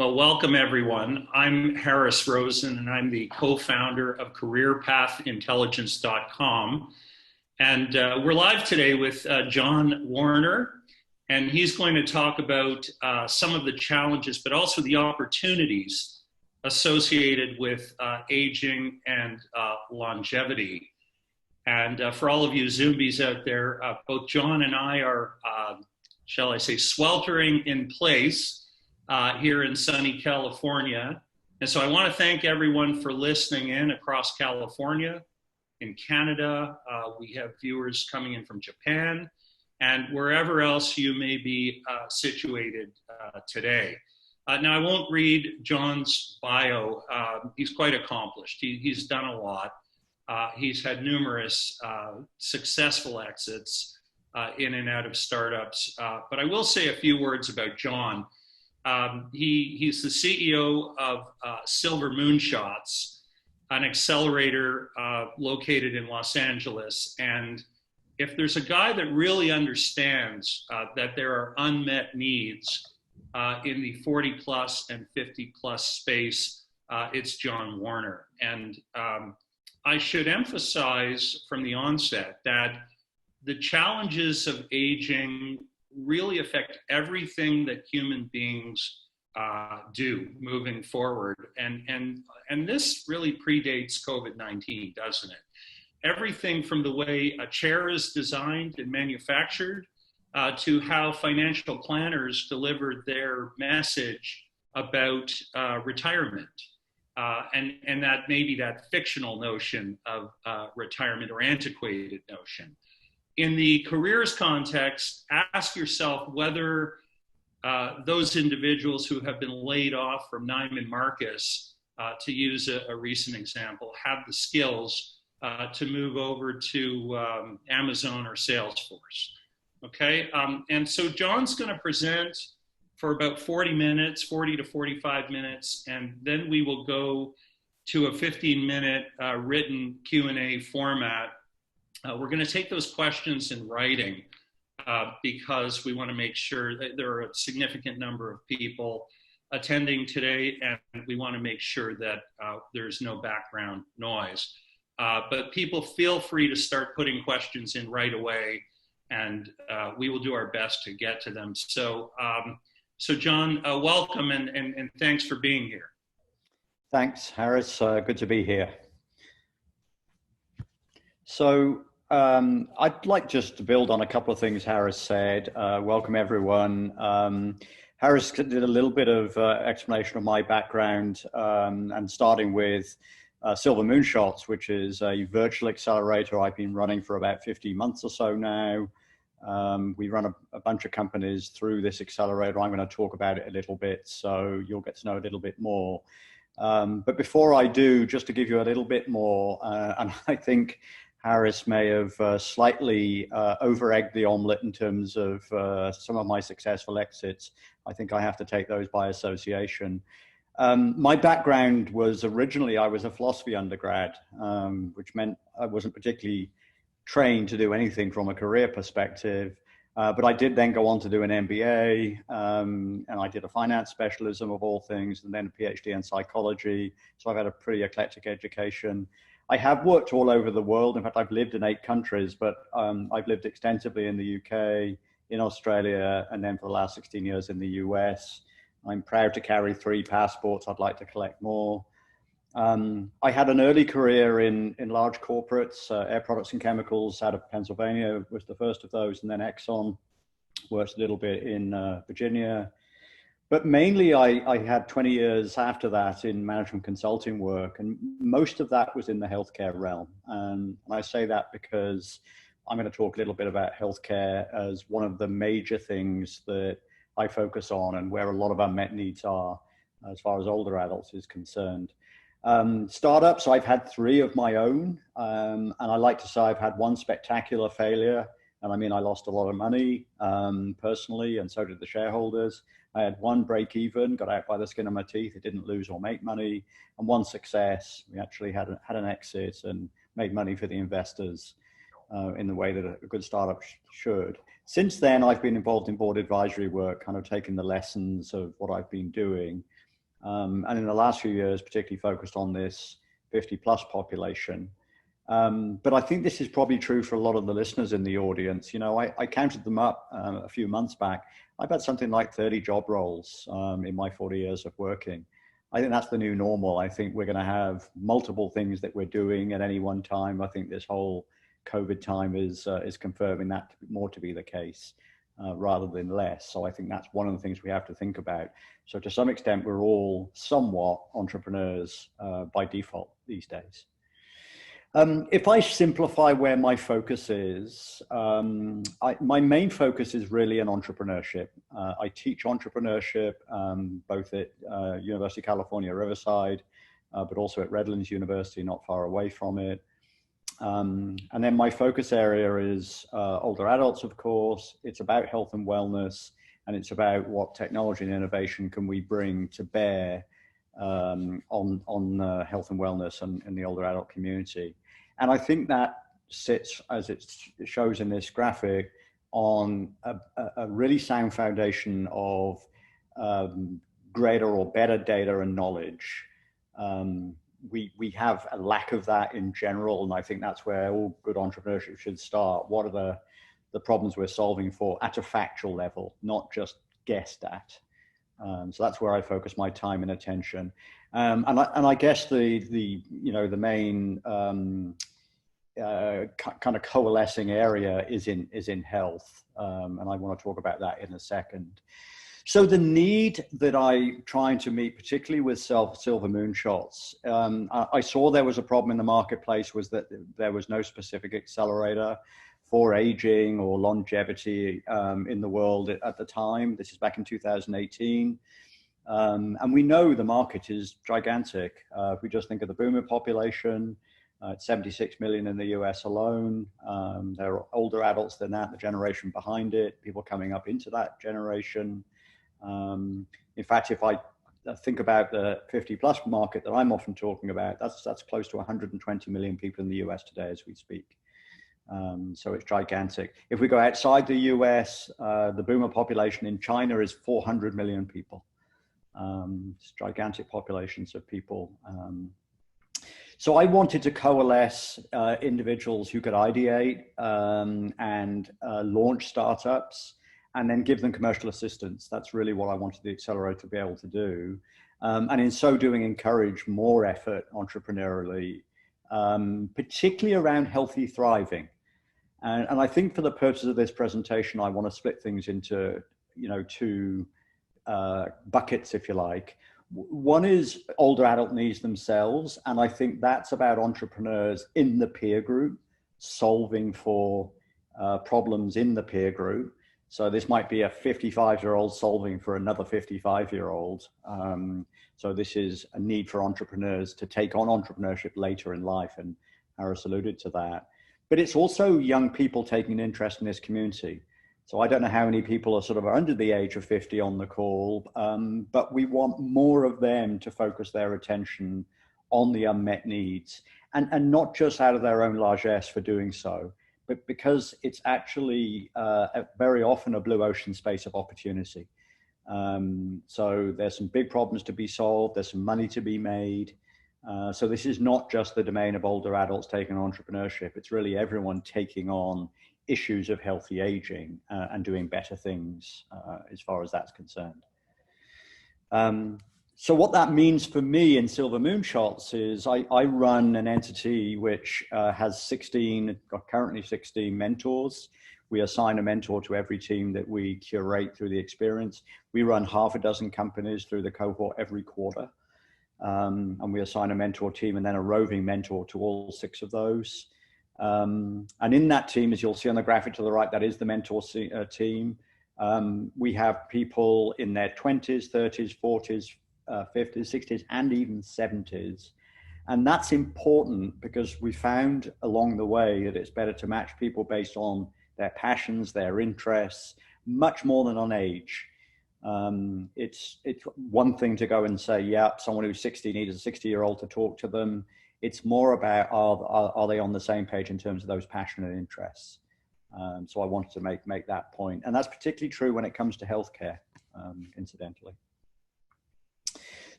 Well, welcome everyone. I'm Harris Rosen, and I'm the co-founder of CareerPathIntelligence.com. And we're live today with John Warner, and he's going to talk about some of the challenges, but also the opportunities associated with aging and longevity. And for all of you Zombies out there, both John and I are, shall I say, sweltering in place here in sunny California. And so I want to thank everyone for listening in across California, in Canada. We have viewers coming in from Japan and wherever else you may be situated today. Now, I won't read John's bio. He's quite accomplished. He's done a lot. He's had numerous successful exits in and out of startups. But I will say a few words about John. He's the CEO of Silver Moonshots, an accelerator located in Los Angeles. And if there's a guy that really understands that there are unmet needs in the 40 plus and 50 plus space, it's John Warner. And I should emphasize from the onset that the challenges of aging really affect everything that human beings do moving forward. And this really predates COVID-19, doesn't it? Everything from the way a chair is designed and manufactured to how financial planners deliver their message about retirement. And that maybe that fictional notion of retirement or antiquated notion. In the careers context, ask yourself whether those individuals who have been laid off from Neiman Marcus, to use a recent example, have the skills to move over to Amazon or Salesforce. Okay, and so John's going to present for about 40 minutes, 40 to 45 minutes, and then we will go to a 15-minute written Q&A format. We're going to take those questions in writing because we want to make sure that there are a significant number of people attending today, and we want to make sure that there's no background noise. But people feel free to start putting questions in right away, and we will do our best to get to them. So, John, welcome, and thanks for being here. Thanks, Harris. Good to be here. So I'd like just to build on a couple of things Harris said. Welcome, everyone. Harris did a little bit of explanation of my background, and starting with Silver Moonshots, which is a virtual accelerator I've been running for about 15 months or so now. We run a bunch of companies through this accelerator. I'm going to talk about it a little bit, so you'll get to know a little bit more. But before I do, just to give you a little bit more, and I think Harris may have slightly over-egged the omelet in terms of some of my successful exits. I think I have to take those by association. My background was originally, I was a philosophy undergrad, which meant I wasn't particularly trained to do anything from a career perspective. But I did then go on to do an MBA, and I did a finance specialism of all things, and then a PhD in psychology. So I've had a pretty eclectic education. I have worked all over the world. In fact, I've lived in 8 countries, but I've lived extensively in the UK, in Australia, and then for the last 16 years in the US. I'm proud to carry 3 passports. I'd like to collect more. I had an early career in large corporates. Air Products and Chemicals out of Pennsylvania was the first of those, and then Exxon. Worked a little bit in Virginia. But mainly I had 20 years after that in management consulting work, and most of that was in the healthcare realm. And I say that because I'm going to talk a little bit about healthcare as one of the major things that I focus on and where a lot of unmet needs are as far as older adults is concerned. Startups, I've had 3 of my own, and I like to say I've had 1 spectacular failure. And I mean, I lost a lot of money personally, and so did the shareholders. I had 1 break even, got out by the skin of my teeth. It didn't lose or make money. And 1 success. We actually had an exit and made money for the investors in the way that a good startup should. Since then, I've been involved in board advisory work, kind of taking the lessons of what I've been doing. And in the last few years, particularly focused on this 50 plus population. But I think this is probably true for a lot of the listeners in the audience. You know, I counted them up a few months back. I've had something like 30 job roles in my 40 years of working. I think that's the new normal. I think we're going to have multiple things that we're doing at any one time. I think this whole COVID time is confirming that more to be the case rather than less. So I think that's one of the things we have to think about. So to some extent, we're all somewhat entrepreneurs by default these days. If I simplify where my focus is, my main focus is really in entrepreneurship. I teach entrepreneurship both at University of California, Riverside, but also at Redlands University, not far away from it. And then my focus area is older adults, of course. It's about health and wellness, and it's about what technology and innovation can we bring to bear on health and wellness and in the older adult community. And I think that sits, as it shows in this graphic, on a really sound foundation of greater or better data and knowledge. We have a lack of that in general, and I think that's where all good entrepreneurship should start. What are the problems we're solving for at a factual level, not just guessed at? So that's where I focus my time and attention. And I guess the main kind of coalescing area is in health, and I want to talk about that in a second. So the need that I'm trying to meet, particularly with silver moonshots, I saw there was a problem in the marketplace, was that there was no specific accelerator for aging or longevity in the world at the time. This is back in 2018. And we know the market is gigantic. If we just think of the boomer population, it's 76 million in the US alone. There are older adults than that, the generation behind it, people coming up into that generation. In fact, if I think about the 50 plus market that I'm often talking about, that's close to 120 million people in the US today as we speak. So it's gigantic. If we go outside the US, the boomer population in China is 400 million people. It's gigantic populations of people. So I wanted to coalesce individuals who could ideate and launch startups and then give them commercial assistance. That's really what I wanted the accelerator to be able to do. And in so doing, encourage more effort entrepreneurially, particularly around healthy thriving. And I think for the purposes of this presentation, I want to split things into, two buckets, if you like. One is older adult needs themselves. And I think that's about entrepreneurs in the peer group, solving for problems in the peer group. So this might be a 55-year-old solving for another 55-year-old. So this is a need for entrepreneurs to take on entrepreneurship later in life. And Harris alluded to that. But it's also young people taking an interest in this community. So I don't know how many people are sort of under the age of 50 on the call, but we want more of them to focus their attention on the unmet needs, and not just out of their own largesse for doing so, but because it's actually very often a blue ocean space of opportunity. So there's some big problems to be solved, there's some money to be made. So this is not just the domain of older adults taking on entrepreneurship, it's really everyone taking on issues of healthy aging and doing better things as far as that's concerned. So what that means for me in Silver Moonshots is I run an entity which has currently 16 mentors. We assign a mentor to every team that we curate through the experience. We run half a dozen companies through the cohort every quarter. And we assign a mentor team and then a roving mentor to all 6 of those. And in that team, as you'll see on the graphic to the right, that is the mentor team. We have people in their 20s, 30s, 40s, 50s, 60s, and even 70s. And that's important because we found along the way that it's better to match people based on their passions, their interests, much more than on age. It's one thing to go and say, yeah, someone who's 60 needs a 60-year-old to talk to them. It's more about are they on the same page in terms of those passionate interests. So I wanted to make that point. And that's particularly true when it comes to healthcare, incidentally.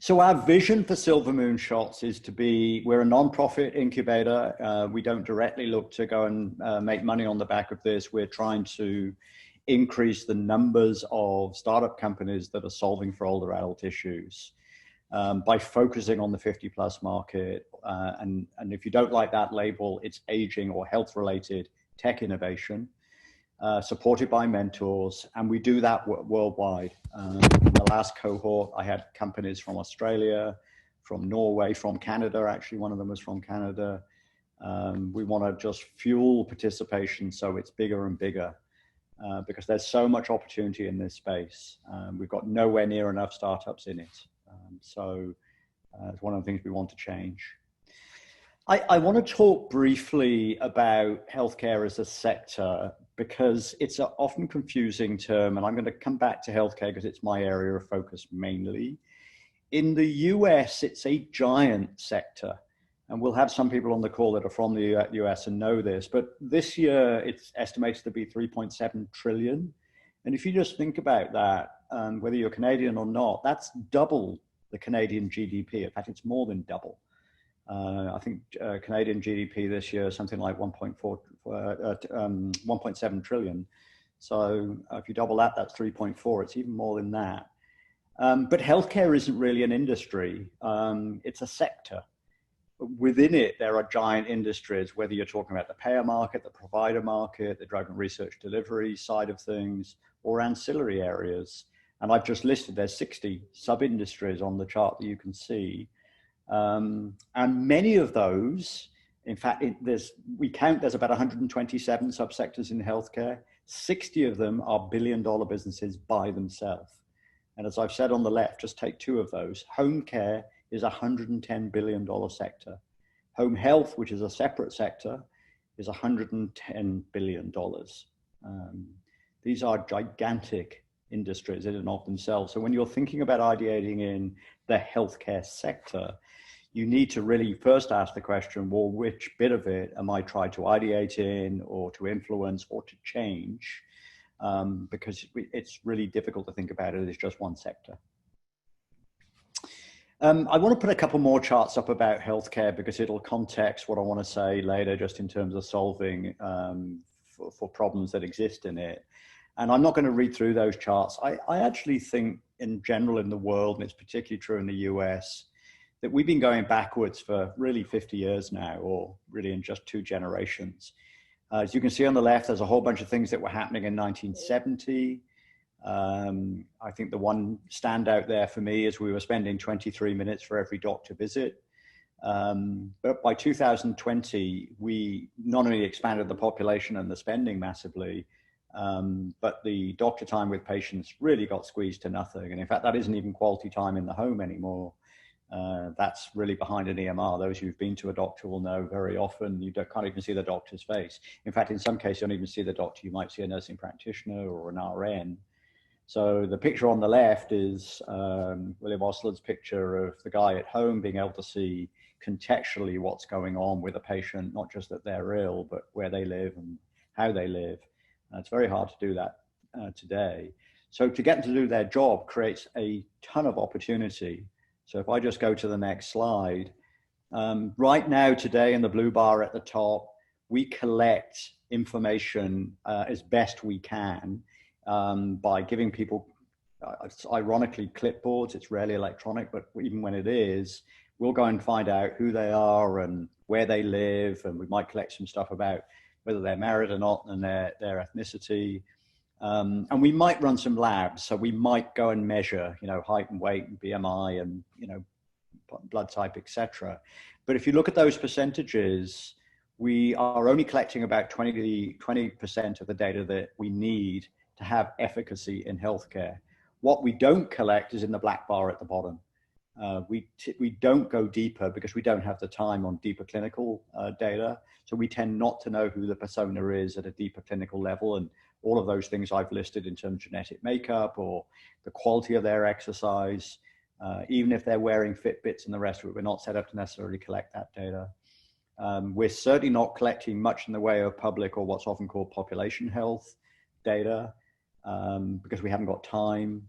So our vision for Silver Moonshots is to be, we're a non-profit incubator. We don't directly look to go and make money on the back of this. We're trying to increase the numbers of startup companies that are solving for older adult issues by focusing on the 50+ market. And if you don't like that label, it's aging or health-related tech innovation. Supported by mentors, and we do that worldwide. In the last cohort, I had companies from Australia, from Norway, from Canada. Actually, one of them was from Canada. We want to just fuel participation so it's bigger and bigger because there's so much opportunity in this space. We've got nowhere near enough startups in it. So it's one of the things we want to change. I want to talk briefly about healthcare as a sector because it's an often confusing term, and I'm going to come back to healthcare because it's my area of focus mainly. In the US, it's a giant sector, and we'll have some people on the call that are from the US and know this, but this year it's estimated to be 3.7 trillion. And if you just think about that, whether you're Canadian or not, that's double the Canadian GDP. In fact, it's more than double. I think Canadian GDP this year is something like 1.7 trillion. So if you double that, that's 3.4. It's even more than that. But healthcare isn't really an industry. It's a sector. Within it, there are giant industries, whether you're talking about the payer market, the provider market, the drug and research delivery side of things, or ancillary areas. And I've just listed, there's 60 sub-industries on the chart that you can see. And many of those, in fact, there's about 127 subsectors in healthcare. 60 of them are billion-dollar businesses by themselves. And as I've said on the left, just take two of those. Home care is a $110 billion sector. Home health, which is a separate sector, is $110 billion. These are gigantic industries in and of themselves. So when you're thinking about ideating in the healthcare sector, you need to really first ask the question, well, which bit of it am I trying to ideate in or to influence or to change? Because it's really difficult to think about it as just one sector. I want to put a couple more charts up about healthcare because it'll context what I want to say later just in terms of solving for problems that exist in it. And I'm not going to read through those charts. I actually think in general in the world, and it's particularly true in the US, that we've been going backwards for really 50 years now, or really in just 2 generations. As you can see on the left, there's a whole bunch of things that were happening in 1970. I think the one standout there for me is we were spending 23 minutes for every doctor visit. But by 2020, we not only expanded the population and the spending massively, but the doctor time with patients really got squeezed to nothing. And in fact, that isn't even quality time in the home anymore. That's really behind an EMR. Those who've been to a doctor will know very often you can't even see the doctor's face. In fact, in some cases, you don't even see the doctor. You might see a nursing practitioner or an RN. So the picture on the left is William Osler's picture of the guy at home being able to see contextually what's going on with a patient, not just that they're ill, but where they live and how they live. It's very hard to do that today. So to get them to do their job creates a ton of opportunity. So if I just go to the next slide, right now today in the blue bar at the top, we collect information as best we can by giving people, ironically, clipboards. It's rarely electronic, but even when it is, we'll go and find out who they are and where they live, and we might collect some stuff about whether they're married or not and their ethnicity. And we might run some labs. So we might go and measure, height and weight and BMI and, blood type, etc. But if you look at those percentages, we are only collecting about 20% of the data that we need to have efficacy in healthcare. What we don't collect is in the black bar at the bottom. We don't go deeper because we don't have the time on deeper clinical data. So we tend not to know who the persona is at a deeper clinical level. And all of those things I've listed in terms of genetic makeup or the quality of their exercise, even if they're wearing Fitbits and the rest of it, we're not set up to necessarily collect that data. We're certainly not collecting much in the way of public or what's often called population health data because we haven't got time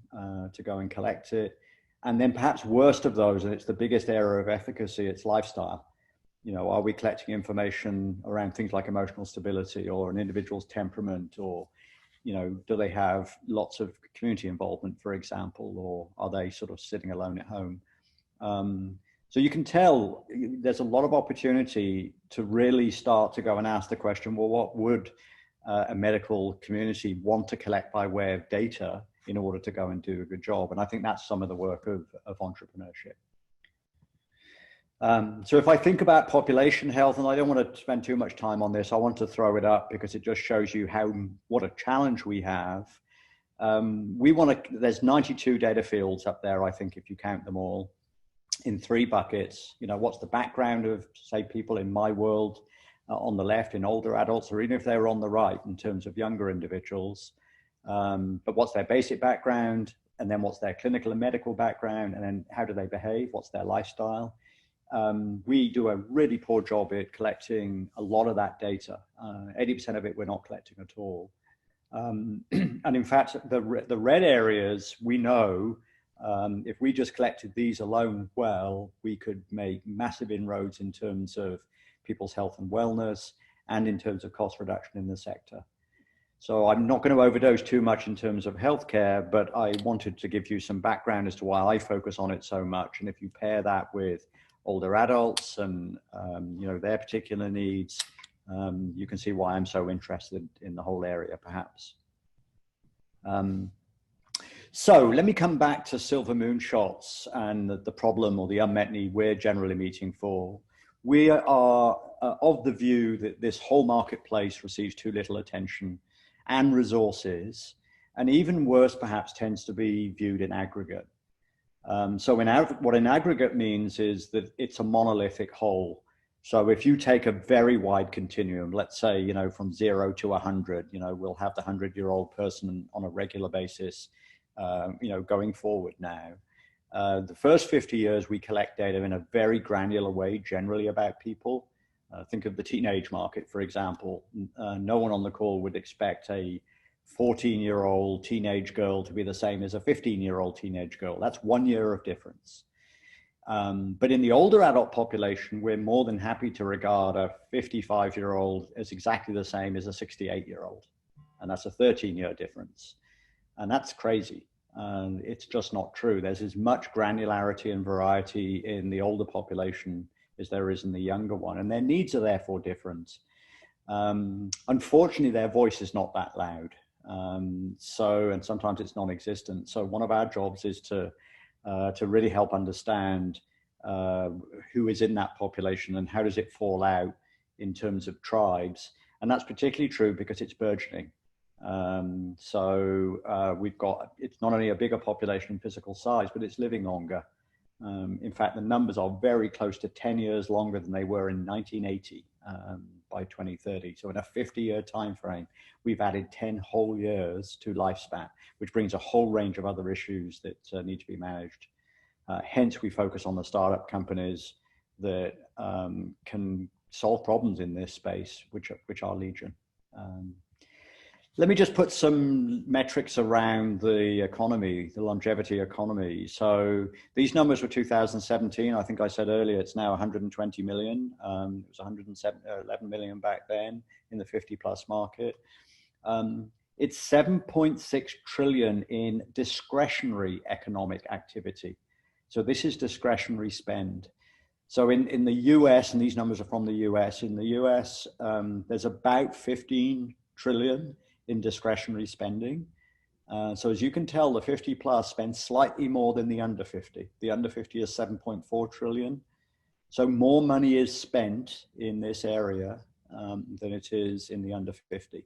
to go and collect it. And then perhaps worst of those, and it's the biggest area of efficacy, it's lifestyle. Are we collecting information around things like emotional stability or an individual's temperament, or, do they have lots of community involvement, for example, or are they sort of sitting alone at home? So you can tell there's a lot of opportunity to really start to go and ask the question, well, what would a medical community want to collect by way of data in order to go and do a good job? And I think that's some of the work of entrepreneurship. So if I think about population health, and I don't want to spend too much time on this, I want to throw it up because it just shows you what a challenge we have. There's 92 data fields up there, I think, if you count them all, in 3 buckets. What's the background of, say, people in my world on the left, in older adults, or even if they were on the right in terms of younger individuals. But what's their basic background, and then what's their clinical and medical background, and then how do they behave, what's their lifestyle. We do a really poor job at collecting a lot of that data. 80% of it we're not collecting at all. And in fact, the red areas, we know if we just collected these alone well, we could make massive inroads in terms of people's health and wellness and in terms of cost reduction in the sector. So I'm not going to overdose too much in terms of healthcare, but I wanted to give you some background as to why I focus on it so much. And if you pair that with older adults and their particular needs, you can see why I'm so interested in the whole area, perhaps. So let me come back to silver moonshots and the problem or the unmet need we're generally meeting for. We are of the view that this whole marketplace receives too little attention and resources, and even worse, perhaps, tends to be viewed in aggregate. So what in aggregate means is that it's a monolithic whole. So if you take a very wide continuum, let's say, from 0 to 100, we'll have the 100-year-old person on a regular basis, going forward now. The first 50 years, we collect data in a very granular way, generally about people. Think of the teenage market, for example. No one on the call would expect a 14-year-old teenage girl to be the same as a 15-year-old teenage girl. That's 1 year of difference. But in the older adult population, we're more than happy to regard a 55-year-old as exactly the same as a 68-year-old. And that's a 13-year difference. And that's crazy. It's just not true. There's as much granularity and variety in the older population as there is in the younger one. And their needs are therefore different. Unfortunately, their voice is not that loud. And sometimes it's non-existent. So one of our jobs is to really help understand who is in that population and how does it fall out in terms of tribes. And that's particularly true because it's burgeoning. It's not only a bigger population in physical size, but it's living longer. In fact, the numbers are very close to 10 years longer than they were in 1980 by 2030. So in a 50-year time frame, we've added 10 whole years to lifespan, which brings a whole range of other issues that need to be managed. Hence, we focus on the startup companies that can solve problems in this space, which are legion. Let me just put some metrics around the economy, the longevity economy. So these numbers were 2017. I think I said earlier, it's now 120 million. It was 111 million back then in the 50+ market. It's 7.6 trillion in discretionary economic activity. So this is discretionary spend. So in the US, and these numbers are from the US, in the US, there's about 15 trillion in discretionary spending. So as you can tell, the 50+ spend slightly more than the under 50. The under 50 is 7.4 trillion. So more money is spent in this area than it is in the under 50.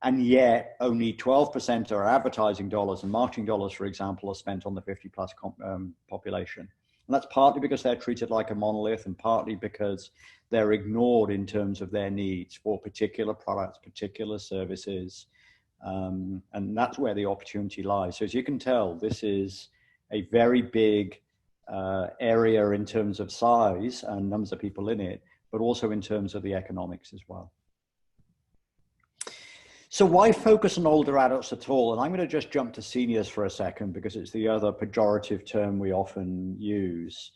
And yet only 12% are advertising dollars and marketing dollars, for example, are spent on the 50+ population. And that's partly because they're treated like a monolith and partly because they're ignored in terms of their needs for particular products, particular services. And that's where the opportunity lies. So as you can tell, this is a very big area in terms of size and numbers of people in it, but also in terms of the economics as well. So why focus on older adults at all? And I'm going to just jump to seniors for a second because it's the other pejorative term we often use.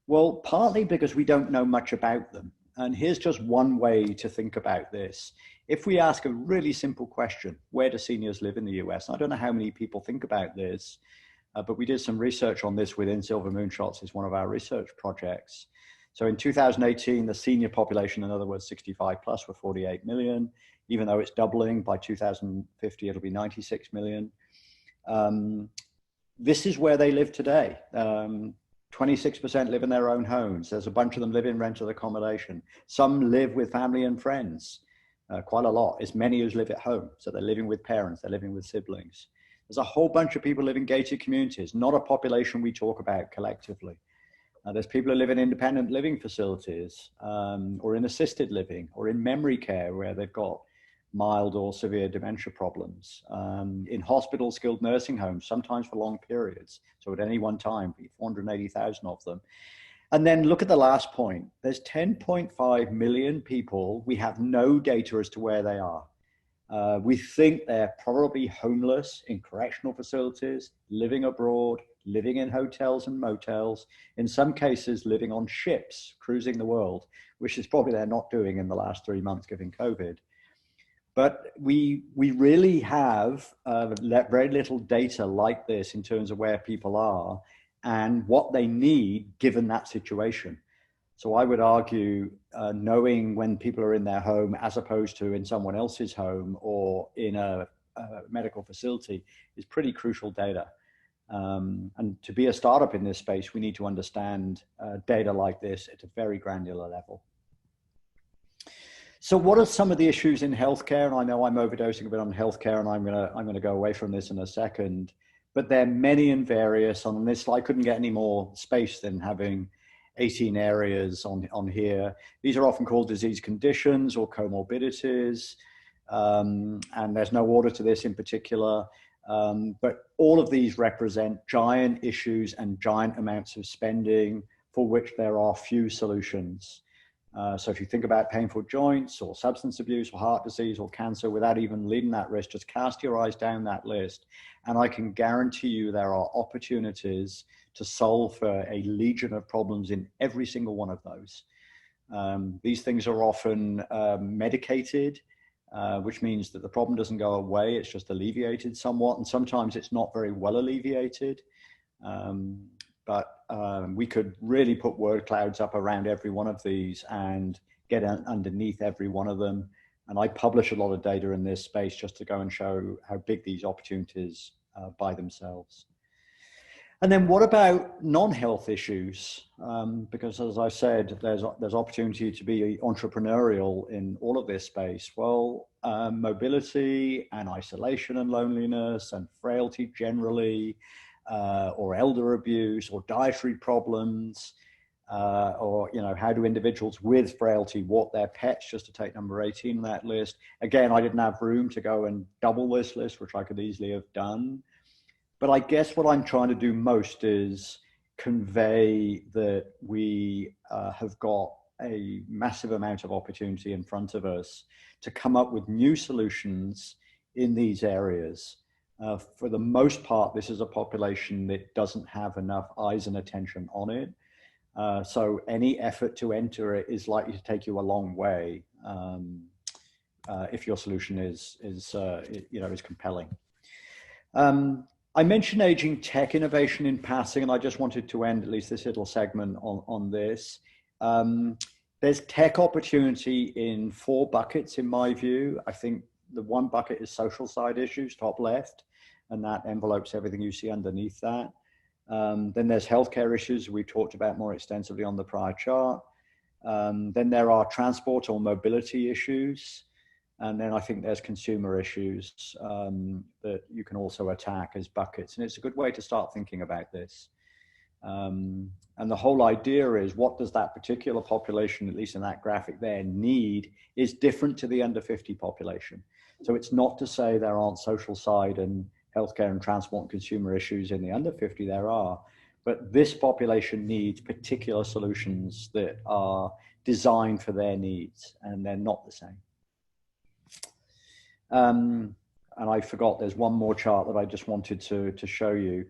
Well, partly because we don't know much about them. And here's just one way to think about this. If we ask a really simple question, where do seniors live in the US? I don't know how many people think about this, but we did some research on this within Silver Moonshots. It's one of our research projects. So in 2018, the senior population, in other words, 65 plus, were 48 million. Even though it's doubling, by 2050, it'll be 96 million. This is where they live today. 26% live in their own homes. There's a bunch of them live in rental accommodation. Some live with family and friends, quite a lot. As many as live at home. So they're living with parents, they're living with siblings. There's a whole bunch of people live in gated communities, not a population we talk about collectively. There's people who live in independent living facilities, or in assisted living, or in memory care where they've got mild or severe dementia problems, in hospital skilled nursing homes, sometimes for long periods. So at any one time, 480,000 of them. And then look at the last point. There's 10.5 million people. We have no data as to where they are. We think they're probably homeless in correctional facilities, living abroad, living in hotels and motels, in some cases living on ships, cruising the world, which is probably they're not doing in the last 3 months given COVID. But we really have very little data like this in terms of where people are and what they need given that situation. So I would argue knowing when people are in their home as opposed to in someone else's home or in a medical facility is pretty crucial data. And to be a startup in this space, we need to understand data like this at a very granular level. So what are some of the issues in healthcare? And I know I'm overdosing a bit on healthcare, and I'm gonna go away from this in a second. But they're many and various. On this slide, I couldn't get any more space than having 18 areas on here. These are often called disease conditions or comorbidities, and there's no order to this in particular. But all of these represent giant issues and giant amounts of spending for which there are few solutions. So if you think about painful joints or substance abuse or heart disease or cancer, without even leading that risk, just cast your eyes down that list. And I can guarantee you there are opportunities to solve for a legion of problems in every single one of those. These things are often medicated, which means that the problem doesn't go away, it's just alleviated somewhat. And sometimes it's not very well alleviated. But we could really put word clouds up around every one of these and get underneath every one of them. And I publish a lot of data in this space just to go and show how big these opportunities by themselves. And then what about non-health issues? Because as I said, there's opportunity to be entrepreneurial in all of this space. Well, mobility and isolation and loneliness and frailty generally, or elder abuse or dietary problems, or how do individuals with frailty walk their pets, just to take number 18 on that list. Again, I didn't have room to go and double this list, which I could easily have done. But I guess what I'm trying to do most is convey that we have got a massive amount of opportunity in front of us to come up with new solutions in these areas. For the most part, this is a population that doesn't have enough eyes and attention on it. So any effort to enter it is likely to take you a long way if your solution is compelling. I mentioned aging tech innovation in passing, and I just wanted to end at least this little segment on this. There's tech opportunity in 4 buckets, in my view. I think the one bucket is social side issues, top left, and that envelopes everything you see underneath that. Then there's healthcare issues we talked about more extensively on the prior chart. Then there are transport or mobility issues. And then I think there's consumer issues that you can also attack as buckets. And it's a good way to start thinking about this. And the whole idea is, what does that particular population, at least in that graphic there, need is different to the under 50 population. So it's not to say there aren't social side and healthcare and transport and consumer issues in the under 50, there are. But this population needs particular solutions that are designed for their needs, and they're not the same. And I forgot there's one more chart that I just wanted to show you.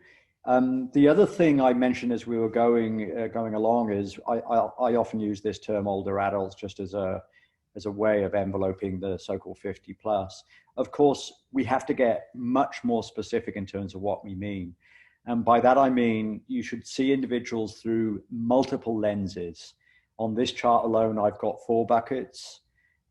The other thing I mentioned as we were going along is I often use this term older adults just as a way of enveloping the so-called 50 plus. Of course, we have to get much more specific in terms of what we mean. And by that, I mean, you should see individuals through multiple lenses. On this chart alone, I've got 4 buckets.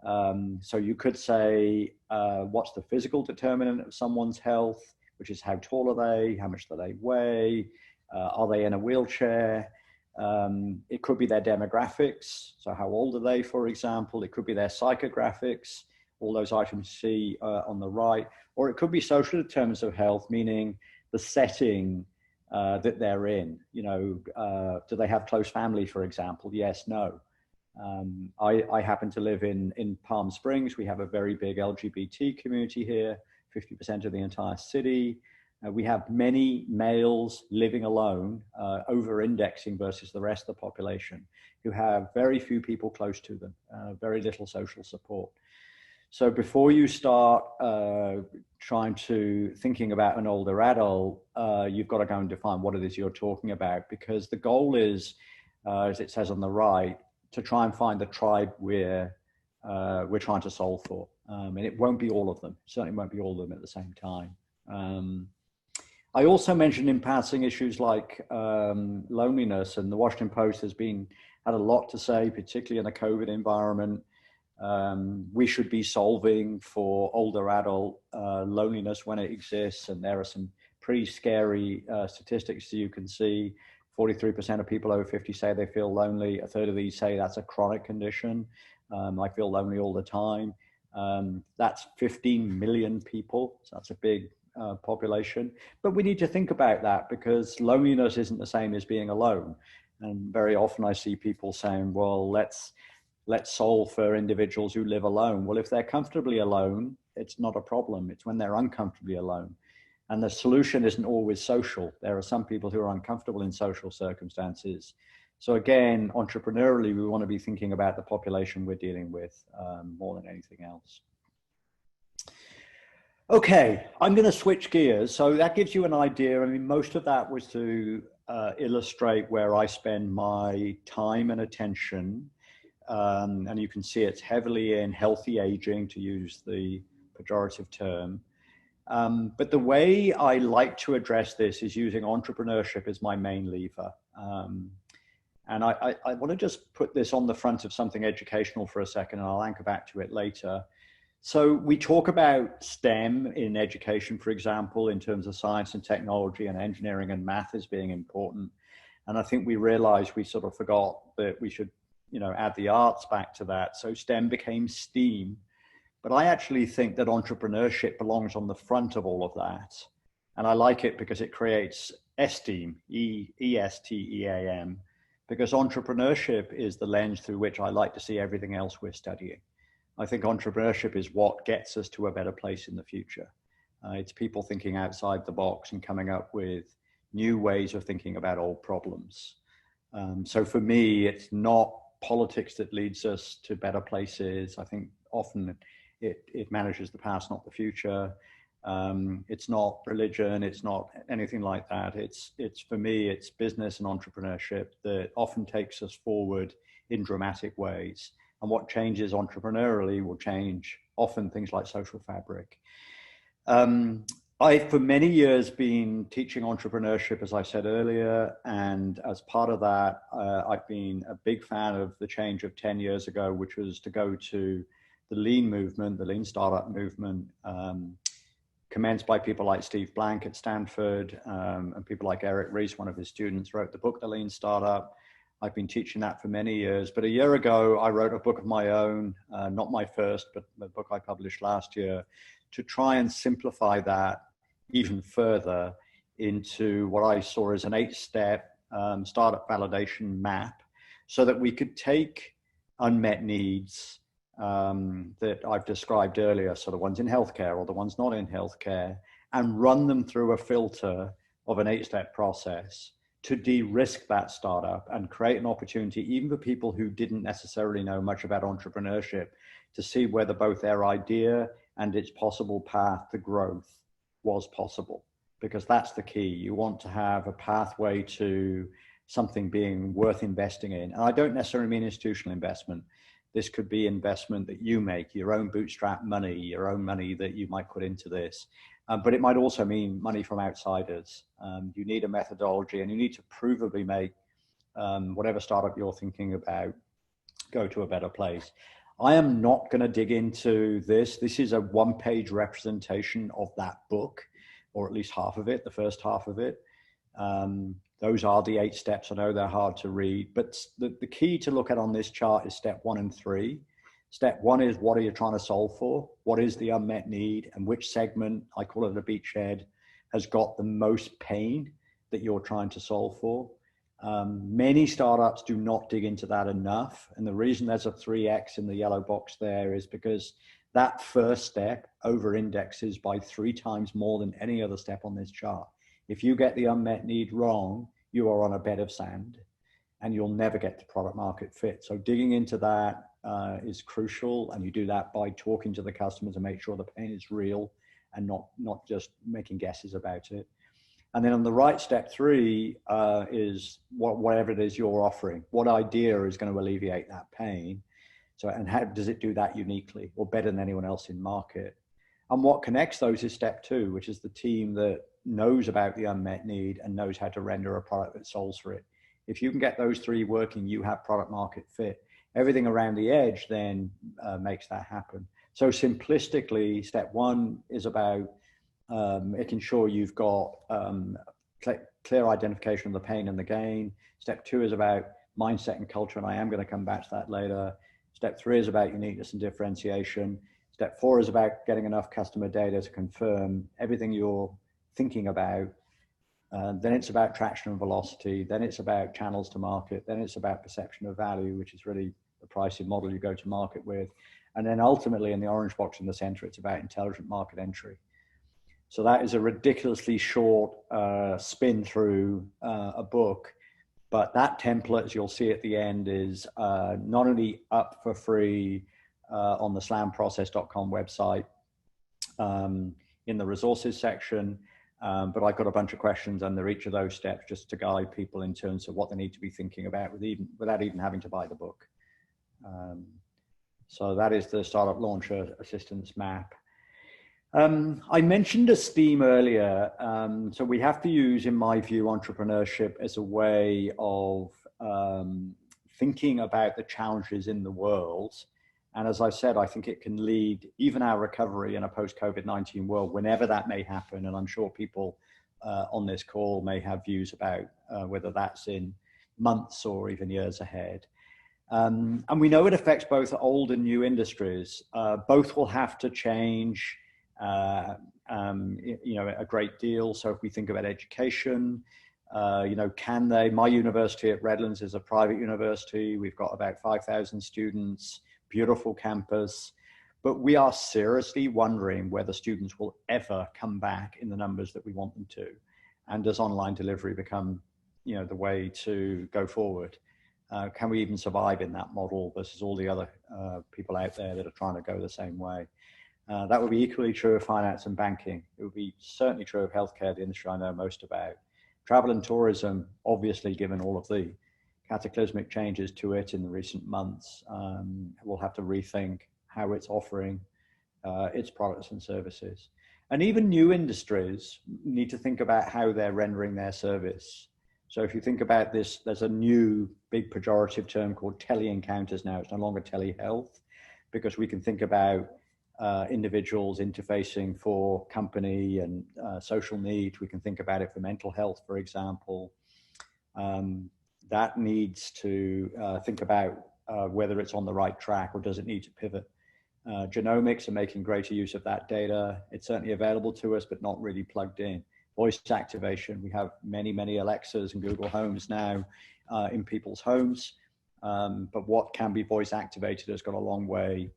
So you could say, what's the physical determinant of someone's health, which is how tall are they, how much do they weigh, are they in a wheelchair? It could be their demographics, so how old are they, for example. It could be their psychographics, all those items you see on the right, or it could be social determinants of health, meaning the setting that they're in. You know, do they have close family, for example? Yes, no. I happen to live in Palm Springs. We have a very big LGBT community here, 50% of the entire city. We have many males living alone, over-indexing versus the rest of the population, who have very few people close to them, very little social support. So before you start thinking about an older adult, you've got to go and define what it is you're talking about, because the goal is, as it says on the right, to try and find the tribe we're trying to solve for. And it won't be all of them. Certainly won't be all of them at the same time. I also mentioned in passing issues like loneliness, and the Washington Post has had a lot to say, particularly in the COVID environment. We should be solving for older adult loneliness when it exists, and there are some pretty scary statistics that you can see. 43% of people over 50 say they feel lonely. A third of these say that's a chronic condition. I feel lonely all the time. That's 15 million people, so that's a big population. But we need to think about that, because loneliness isn't the same as being alone. And very often I see people saying, well, let's solve for individuals who live alone. Well, if they're comfortably alone, it's not a problem. It's when they're uncomfortably alone. And the solution isn't always social. There are some people who are uncomfortable in social circumstances. So again, entrepreneurially, we want to be thinking about the population we're dealing with more than anything else. Okay, I'm going to switch gears. So that gives you an idea. I mean, most of that was to illustrate where I spend my time and attention. And you can see it's heavily in healthy aging, to use the pejorative term. But the way I like to address this is using entrepreneurship as my main lever. And I want to just put this on the front of something educational for a second, and I'll anchor back to it later. So we talk about STEM in education, for example, in terms of science and technology and engineering and math as being important. And I think we realized we sort of forgot that we should, add the arts back to that. So STEM became STEAM. But I actually think that entrepreneurship belongs on the front of all of that. And I like it because it creates esteem, E-S-T-E-A-M, because entrepreneurship is the lens through which I like to see everything else we're studying. I think entrepreneurship is what gets us to a better place in the future. It's people thinking outside the box and coming up with new ways of thinking about old problems. So for me, it's not politics that leads us to better places. I think often it manages the past, not the future. It's not religion. It's not anything like that. It's for me, it's business and entrepreneurship that often takes us forward in dramatic ways. And what changes entrepreneurially will change often things like social fabric. I've for many years been teaching entrepreneurship, as I said earlier, and as part of that, I've been a big fan of the change of 10 years ago, which was to go to the lean movement, the lean startup movement, commenced by people like Steve Blank at Stanford, and people like Eric Ries, one of his students, wrote the book, The Lean Startup. I've been teaching that for many years, but a year ago, I wrote a book of my own, not my first, but the book I published last year, to try and simplify that even further into what I saw as an 8-step startup validation map, so that we could take unmet needs that I've described earlier, so the ones in healthcare or the ones not in healthcare, and run them through a filter of an 8-step process to de-risk that startup and create an opportunity, even for people who didn't necessarily know much about entrepreneurship, to see whether both their idea and its possible path to growth was possible, because that's the key. You want to have a pathway to something being worth investing in. And I don't necessarily mean institutional investment. This could be investment that you make, your own bootstrap money, your own money that you might put into this. But it might also mean money from outsiders. You need a methodology, and you need to provably make whatever startup you're thinking about go to a better place. I am not going to dig into this. This is a one-page representation of that book, or at least half of it, the first half of it. Those are the 8 steps. I know they're hard to read, but the key to look at on this chart is step 1 and 3. Step 1 is, what are you trying to solve for? What is the unmet need, and which segment, I call it a beachhead, has got the most pain that you're trying to solve for? Many startups do not dig into that enough. And the reason there's a 3x in the yellow box there is because that first step over indexes by 3 times more than any other step on this chart. If you get the unmet need wrong, you are on a bed of sand, and you'll never get to product market fit. So digging into that is crucial. And you do that by talking to the customers and make sure the pain is real and not just making guesses about it. And then on the right, step 3 is whatever it is you're offering. What idea is going to alleviate that pain? So, and how does it do that uniquely or better than anyone else in market? And what connects those is step 2, which is the team that knows about the unmet need and knows how to render a product that solves for it. If you can get those 3 working, you have product market fit. Everything around the edge then makes that happen. So simplistically, step 1 is about making sure you've got clear identification of the pain and the gain. Step 2 is about mindset and culture, and I am going to come back to that later. Step 3 is about uniqueness and differentiation. Step 4 is about getting enough customer data to confirm everything you're thinking about. Then it's about traction and velocity. Then it's about channels to market. Then it's about perception of value, which is really the pricing model you go to market with. And then ultimately, in the orange box in the center, it's about intelligent market entry. So that is a ridiculously short spin through a book, but that template, as you'll see at the end, is not only up for free on the slamprocess.com website in the resources section, but I've got a bunch of questions under each of those steps just to guide people in terms of what they need to be thinking about without even having to buy the book. So that is the Startup Launcher Assistance Map. I mentioned a STEAM earlier. So we have to use, in my view, entrepreneurship as a way of thinking about the challenges in the world. And as I said, I think it can lead even our recovery in a post-COVID-19 world, whenever that may happen. And I'm sure people on this call may have views about whether that's in months or even years ahead. And we know it affects both old and new industries. Both will have to change a great deal. So if we think about education, can they? My university at Redlands is a private university. We've got about 5,000 students, beautiful campus, but we are seriously wondering whether students will ever come back in the numbers that we want them to. And does online delivery become, the way to go forward? Can we even survive in that model versus all the other people out there that are trying to go the same way? That would be equally true of finance and banking. It would be certainly true of healthcare, the industry I know most about. Travel and tourism, obviously, given all of the cataclysmic changes to it in the recent months, we'll have to rethink how it's offering its products and services. And even new industries need to think about how they're rendering their service. So if you think about this, there's a new big pejorative term called tele-encounters now. It's no longer telehealth, because we can think about individuals interfacing for company and social needs. We can think about it for mental health, for example. That needs to think about whether it's on the right track or does it need to pivot. Genomics are making greater use of that data. It's certainly available to us, but not really plugged in. Voice activation, we have many, many Alexas and Google Homes now in people's homes, but what can be voice activated has got a long way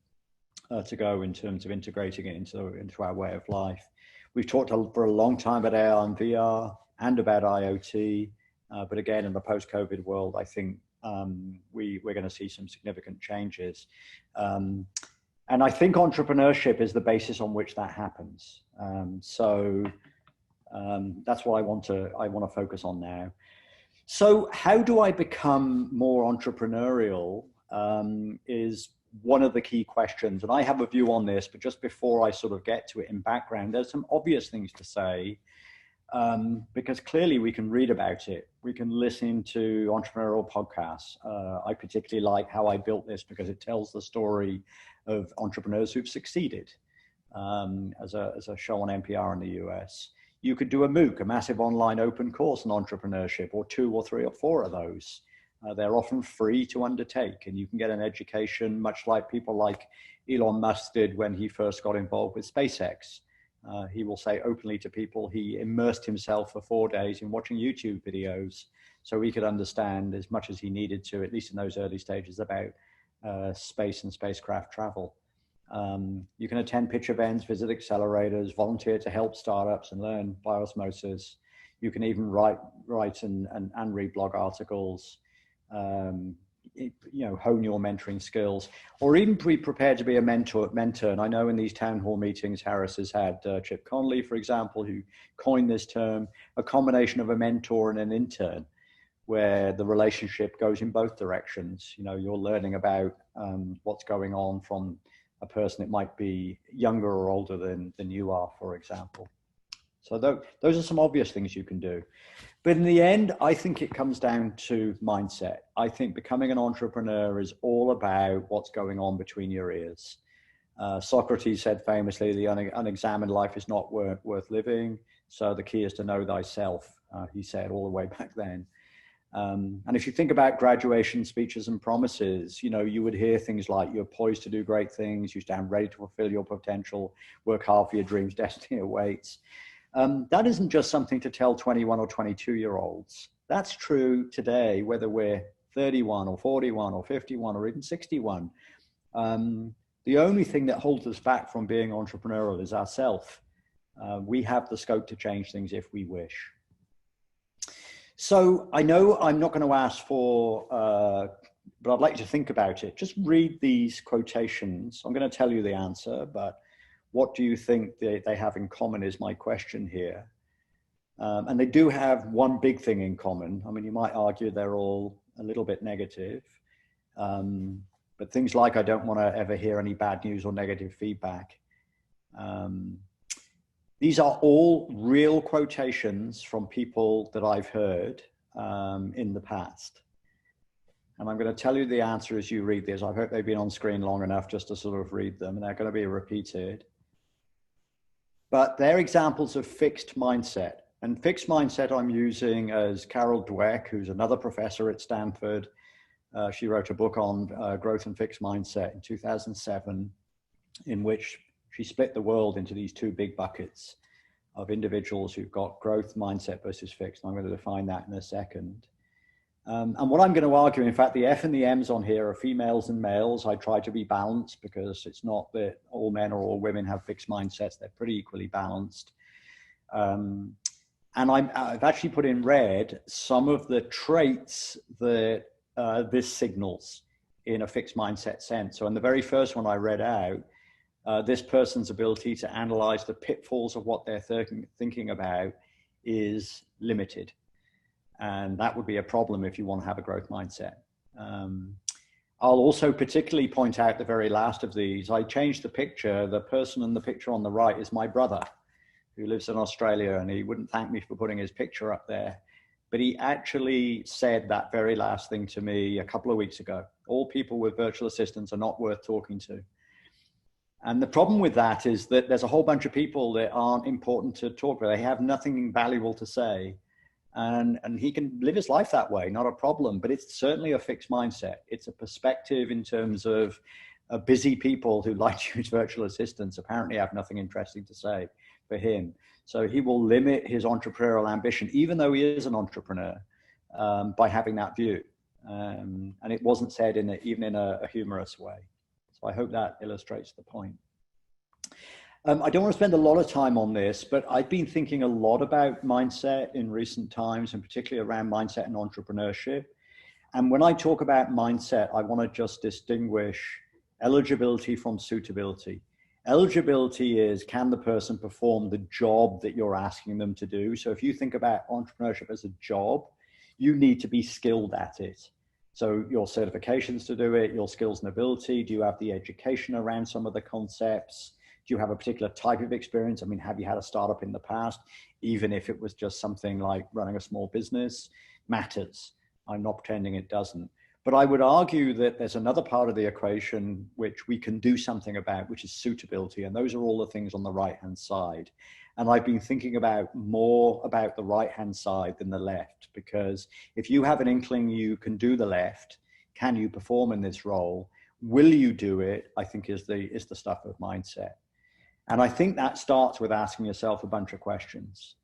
to go in terms of integrating it into our way of life. We've talked for a long time about AR and VR and about IoT, but again, in the post-COVID world, I think we're going to see some significant changes. And I think entrepreneurship is the basis on which that happens. That's what I want to focus on now. So how do I become more entrepreneurial is one of the key questions. And I have a view on this, but just before I sort of get to it in background, there's some obvious things to say, because clearly we can read about it. We can listen to entrepreneurial podcasts. I particularly like How I Built This because it tells the story of entrepreneurs who've succeeded, as a show on NPR in the US. You could do a MOOC, a massive online open course on entrepreneurship, or 2 or 3 or 4 of those. They're often free to undertake, and you can get an education much like people like Elon Musk did when he first got involved with SpaceX. He will say openly to people he immersed himself for 4 days in watching YouTube videos so he could understand as much as he needed to, at least in those early stages, about space and spacecraft travel. You can attend pitch events, visit accelerators, volunteer to help startups and learn by osmosis. You can even write and read blog articles, hone your mentoring skills, or even be prepared to be a mentor. And I know in these town hall meetings, Harris has had Chip Conley, for example, who coined this term, a combination of a mentor and an intern, where the relationship goes in both directions. You're learning about what's going on from a person that might be younger or older than you are, for example. So those are some obvious things you can do. But in the end, I think it comes down to mindset. I think becoming an entrepreneur is all about what's going on between your ears. Socrates said famously, the unexamined life is not worth living. So the key is to know thyself, he said all the way back then. And if you think about graduation speeches and promises, you would hear things like, you're poised to do great things, you stand ready to fulfill your potential, work hard for your dreams, destiny awaits. That isn't just something to tell 21 or 22-year-olds. That's true today, whether we're 31 or 41 or 51 or even 61. The only thing that holds us back from being entrepreneurial is ourselves. We have the scope to change things if we wish. So I know I'm not going to ask for, but I'd like you to think about it. Just read these quotations. I'm going to tell you the answer, but what do you think they have in common is my question here. And they do have one big thing in common. I mean, you might argue they're all a little bit negative, but things like, I don't want to ever hear any bad news or negative feedback. These are all real quotations from people that I've heard in the past. And I'm going to tell you the answer as you read these. I hope they've been on screen long enough just to sort of read them, and they're going to be repeated. But they're examples of fixed mindset. And fixed mindset I'm using as Carol Dweck, who's another professor at Stanford. She wrote a book on growth and fixed mindset in 2007, in which she split the world into these 2 big buckets of individuals who've got growth mindset versus fixed. I'm going to define that in a second. And what I'm going to argue, in fact, the F and the M's on here are females and males. I try to be balanced because it's not that all men or all women have fixed mindsets. They're pretty equally balanced. And I've actually put in red some of the traits that this signals in a fixed mindset sense. So in the very first one I read out, this person's ability to analyze the pitfalls of what they're thinking about is limited. And that would be a problem if you want to have a growth mindset. I'll also particularly point out the very last of these. I changed the picture. The person in the picture on the right is my brother, who lives in Australia, and he wouldn't thank me for putting his picture up there. But he actually said that very last thing to me a couple of weeks ago. All people with virtual assistants are not worth talking to. And the problem with that is that there's a whole bunch of people that aren't important to talk to. They have nothing valuable to say. And he can live his life that way, not a problem. But it's certainly a fixed mindset. It's a perspective in terms of busy people who like to use virtual assistants apparently have nothing interesting to say for him. So he will limit his entrepreneurial ambition, even though he is an entrepreneur, by having that view. And it wasn't said even in a humorous way. So I hope that illustrates the point. I don't want to spend a lot of time on this, but I've been thinking a lot about mindset in recent times, and particularly around mindset and entrepreneurship. And when I talk about mindset, I want to just distinguish eligibility from suitability. Eligibility is, can the person perform the job that you're asking them to do? So if you think about entrepreneurship as a job, you need to be skilled at it. So your certifications to do it, your skills and ability, do you have the education around some of the concepts? Do you have a particular type of experience? I mean, have you had a startup in the past? Even if it was just something like running a small business, matters. I'm not pretending it doesn't. But I would argue that there's another part of the equation which we can do something about, which is suitability. And those are all the things on the right-hand side. And I've been thinking about more about the right-hand side than the left, because if you have an inkling you can do the left, can you perform in this role? Will you do it? I think is the stuff of mindset. And I think that starts with asking yourself a bunch of questions.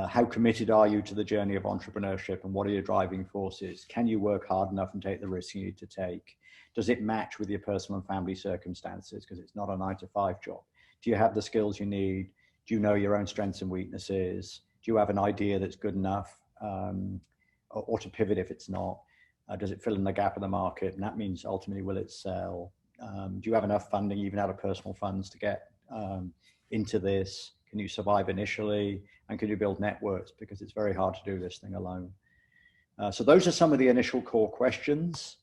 How committed are you to the journey of entrepreneurship, and what are your driving forces? Can you work hard enough and take the risks you need to take? Does it match with your personal and family circumstances? Because it's not a 9-to-5 job. Do you have the skills you need? Do you know your own strengths and weaknesses? Do you have an idea that's good enough, or to pivot if it's not? Does it fill in the gap of the market? And that means ultimately, will it sell? Do you have enough funding, even out of personal funds, to get into this? Can you survive initially? And can you build networks? Because it's very hard to do this thing alone. So those are some of the initial core questions.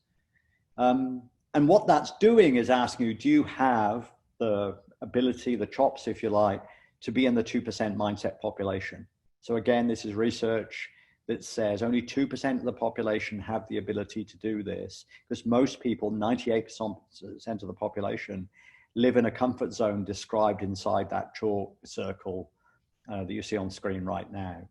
And what that's doing is asking you, do you have the ability, the chops, if you like, to be in the 2% mindset population? So again, this is research that says only 2% of the population have the ability to do this, because most people, 98% of the population, live in a comfort zone described inside that chalk circle that you see on screen right now.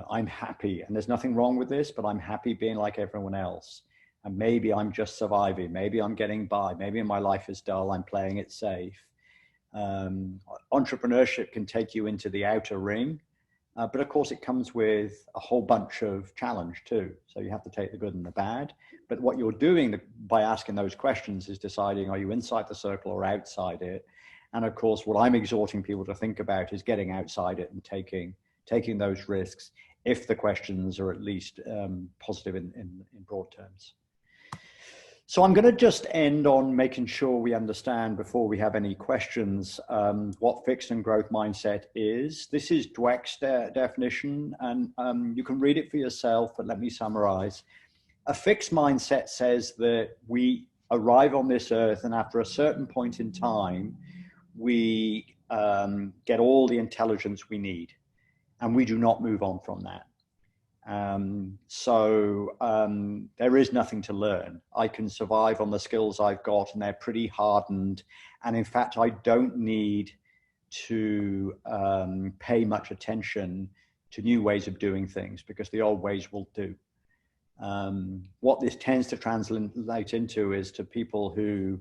I'm happy, and there's nothing wrong with this, but I'm happy being like everyone else. And maybe I'm just surviving. Maybe I'm getting by. Maybe my life is dull. I'm playing it safe. Entrepreneurship can take you into the outer ring, but of course it comes with a whole bunch of challenge too. So you have to take the good and the bad. But what you're doing by asking those questions is deciding, are you inside the circle or outside it? And of course, what I'm exhorting people to think about is getting outside it and taking those risks, if the questions are at least positive in broad terms. So I'm going to just end on making sure we understand, before we have any questions, what fixed and growth mindset is. This is Dweck's definition, and you can read it for yourself, but let me summarize. A fixed mindset says that we arrive on this earth, and after a certain point in time, we get all the intelligence we need, and we do not move on from that. There is nothing to learn. I can survive on the skills I've got, and they're pretty hardened. And in fact, I don't need to pay much attention to new ways of doing things, because the old ways will do. What this tends to translate into is to people who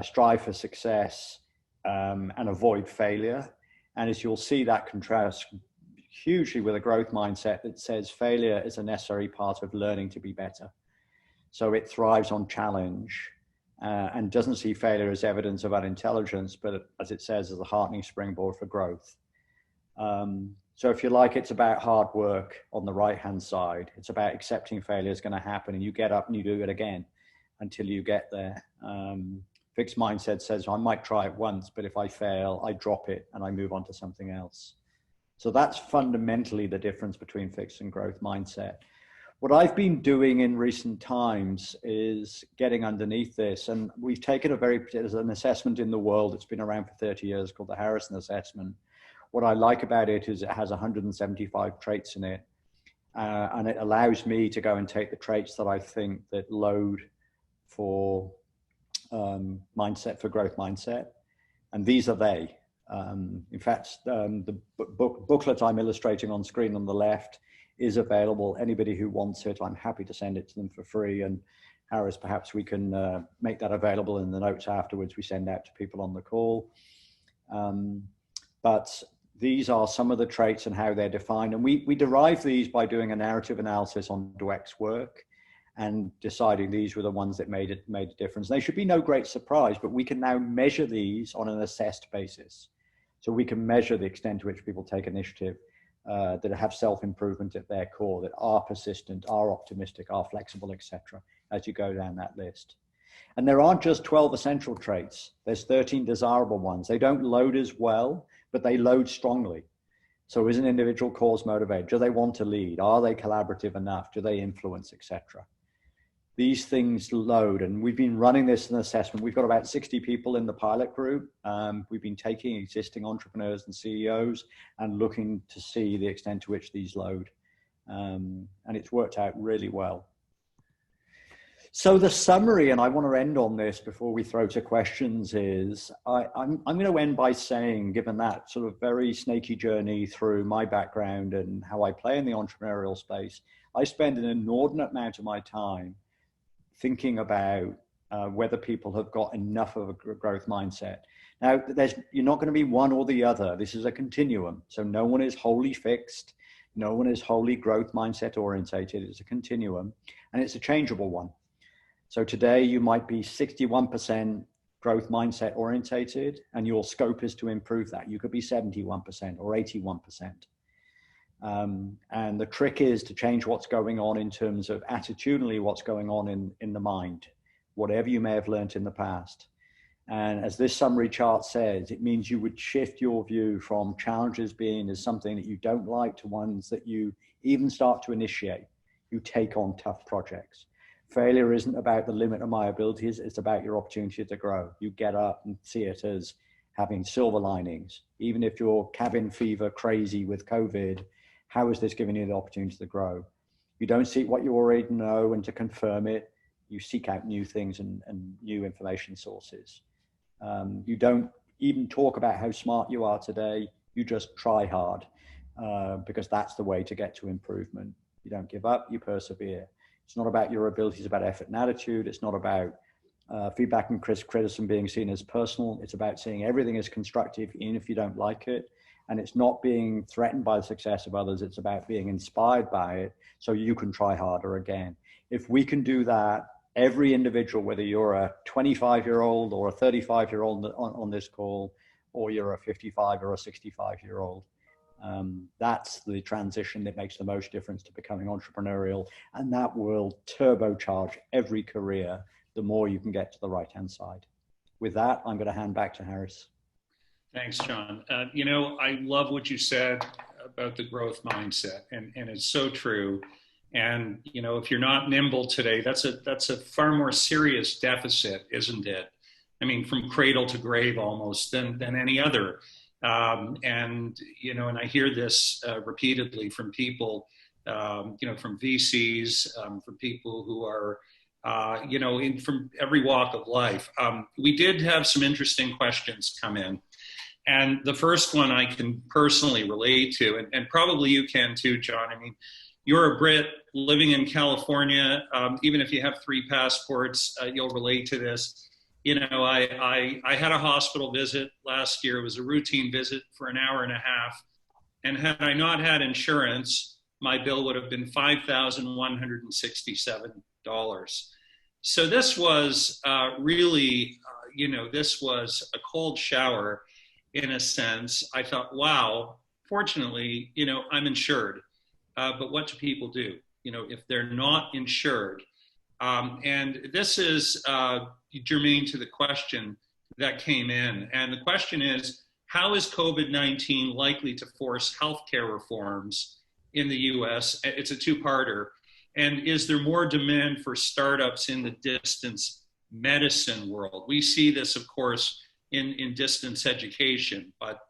strive for success and avoid failure. And as you'll see, that contrasts hugely with a growth mindset that says failure is a necessary part of learning to be better. So it thrives on challenge and doesn't see failure as evidence of unintelligence, but as it says, as a heartening springboard for growth. So if you like, it's about hard work on the right-hand side. It's about accepting failure is going to happen, and you get up and you do it again until you get there. Fixed mindset says, I might try it once, but if I fail, I drop it and I move on to something else. So that's fundamentally the difference between fixed and growth mindset. What I've been doing in recent times is getting underneath this, and we've taken there's an assessment in the world that's been around for 30 years called the Harrison Assessment. What I like about it is it has 175 traits in it, and it allows me to go and take the traits that I think that load for mindset, for growth mindset, and these are they. In fact, the booklet I'm illustrating on screen on the left is available. Anybody who wants it, I'm happy to send it to them for free. And Harris, perhaps we can make that available in the notes afterwards we send out to people on the call. But these are some of the traits and how they're defined. And we derive these by doing a narrative analysis on Dweck's work and deciding these were the ones that made a difference. They should be no great surprise, but we can now measure these on an assessed basis. So we can measure the extent to which people take initiative, that have self-improvement at their core, that are persistent, are optimistic, are flexible, etc., as you go down that list. And there aren't just 12 essential traits. There's 13 desirable ones. They don't load as well, but they load strongly. So is an individual cause motivated? Do they want to lead? Are they collaborative enough? Do they influence, etc.? These things load, and we've been running this as an assessment. We've got about 60 people in the pilot group. We've been taking existing entrepreneurs and CEOs and looking to see the extent to which these load. And it's worked out really well. So the summary, and I want to end on this before we throw to questions, is I'm going to end by saying, given that sort of very snaky journey through my background and how I play in the entrepreneurial space, I spend an inordinate amount of my time thinking about whether people have got enough of a growth mindset. Now, you're not going to be one or the other. This is a continuum. So no one is wholly fixed. No one is wholly growth mindset orientated. It's a continuum, and it's a changeable one. So today you might be 61% growth mindset orientated, and your scope is to improve that. You could be 71% or 81%. And the trick is to change what's going on in terms of attitudinally what's going on in the mind, whatever you may have learned in the past. And as this summary chart says, it means you would shift your view from challenges being as something that you don't like to ones that you even start to initiate. You take on tough projects. Failure isn't about the limit of my abilities, it's about your opportunity to grow. You get up and see it as having silver linings. Even if you're cabin fever crazy with COVID, how is this giving you the opportunity to grow? You don't seek what you already know and to confirm it. You seek out new things and new information sources. You don't even talk about how smart you are today. You just try hard because that's the way to get to improvement. You don't give up, you persevere. It's not about your abilities, it's about effort and attitude. It's not about feedback and criticism being seen as personal. It's about seeing everything as constructive, even if you don't like it. And it's not being threatened by the success of others. It's about being inspired by it so you can try harder again. If we can do that, every individual, whether you're a 25-year-old or a 35-year-old on this call, or you're a 55 or a 65-year-old, that's the transition that makes the most difference to becoming entrepreneurial. And that will turbocharge every career the more you can get to the right-hand side. With that, I'm going to hand back to Harris. Thanks, John. I love what you said about the growth mindset, and it's so true. And, if you're not nimble today, that's a far more serious deficit, isn't it? I mean, from cradle to grave almost than any other. And I hear this repeatedly from people, from VCs, from people who are, from every walk of life. We did have some interesting questions come in. And the first one I can personally relate to, and probably you can too, John. I mean, you're a Brit living in California. Even if you have 3 passports, you'll relate to this. I had a hospital visit last year. It was a routine visit for an hour and a half. And had I not had insurance, my bill would have been $5,167. So this was really, this was a cold shower in a sense. I thought, wow, fortunately, I'm insured. But what do people do, if they're not insured? And this is germane to the question that came in. And the question is, how is COVID-19 likely to force healthcare reforms in the US? It's a 2-parter. And is there more demand for startups in the distance medicine world? We see this, of course, in distance education. But